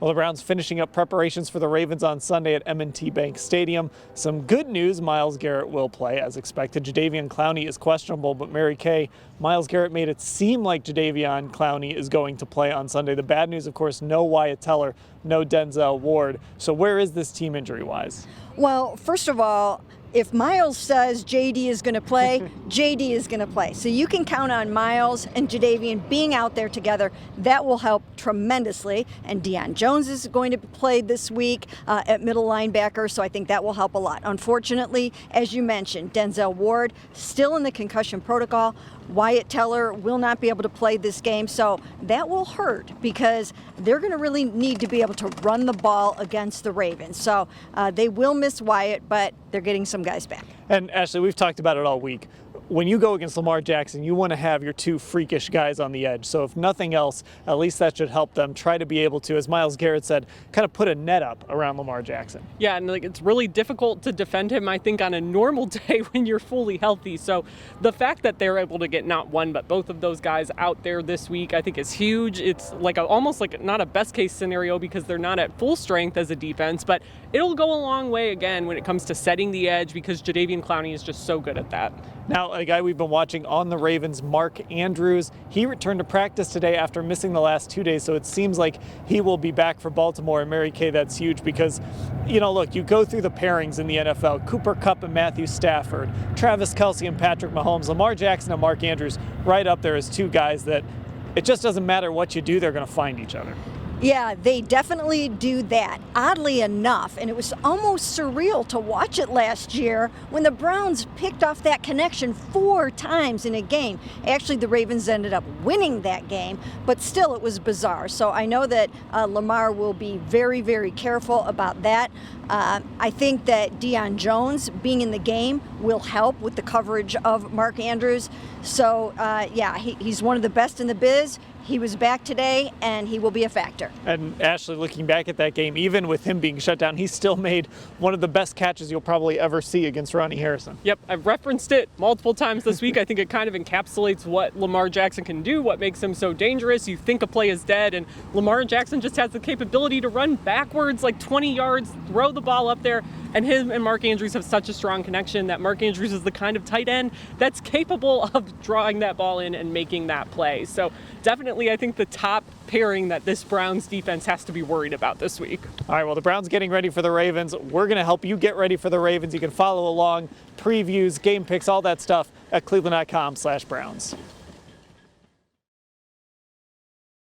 Well, the Browns finishing up preparations for the Ravens on Sunday at M&T Bank Stadium. Some good news, Myles Garrett will play as expected. Jadeveon Clowney is questionable, but Mary Kay, Myles Garrett made it seem like Jadeveon Clowney is going to play on Sunday. The bad news, of course, no Wyatt Teller, no Denzel Ward. So where is this team injury-wise? Well, first of all, if Myles says JD is going to play, JD is going to play. So you can count on Myles and Jadeveon being out there together. That will help tremendously. And Deion Jones is going to play this week at middle linebacker, so I think that will help a lot. Unfortunately, as you mentioned, Denzel Ward still in the concussion protocol. Wyatt Teller will not be able to play this game, so that will hurt because they're going to really need to be able to run the ball against the Ravens. So they will miss Wyatt, but they're getting some guys back. And Ashley, we've talked about it all week. When you go against Lamar Jackson, you want to have your two freakish guys on the edge. So if nothing else, at least that should help them try to be able to, as Myles Garrett said, kind of put a net up around Lamar Jackson. Yeah, and it's really difficult to defend him, I think, on a normal day when you're fully healthy. So the fact that they're able to get not one, but both of those guys out there this week, I think is huge. It's like almost like not a best case scenario because they're not at full strength as a defense, but it'll go a long way again when it comes to setting the edge because Jadeveon Clowney is just so good at that. Now, a guy we've been watching on the Ravens, Mark Andrews, he returned to practice today after missing the last 2 days, so it seems like he will be back for Baltimore. And Mary Kay, that's huge because, you know, look, you go through the pairings in the NFL, Cooper Kupp and Matthew Stafford, Travis Kelce and Patrick Mahomes, Lamar Jackson and Mark Andrews right up there as two guys that it just doesn't matter what you do, they're going to find each other. Yeah, they definitely do that. Oddly enough, and it was almost surreal to watch it last year when the Browns picked off that connection 4 times in a game. Actually, the Ravens ended up winning that game, but still it was bizarre. So I know that Lamar will be very, very careful about that. I think that Deion Jones being in the game will help with the coverage of Mark Andrews. So, yeah, he's one of the best in the biz. He was back today, and he will be a factor. And Ashley, looking back at that game, even with him being shut down, he still made one of the best catches you'll probably ever see against Ronnie Harrison. Yep, I've referenced it multiple times this week. I think it kind of encapsulates what Lamar Jackson can do, what makes him so dangerous. You think a play is dead, and Lamar Jackson just has the capability to run backwards like 20 yards, throw the ball up there, and him and Mark Andrews have such a strong connection that Mark Andrews is the kind of tight end that's capable of drawing that ball in and making that play. So definitely, I think the top pairing that this Browns defense has to be worried about this week. All right, well, the Browns getting ready for the Ravens. We're going to help you get ready for the Ravens. You can follow along, previews, game picks, all that stuff at cleveland.com/Browns.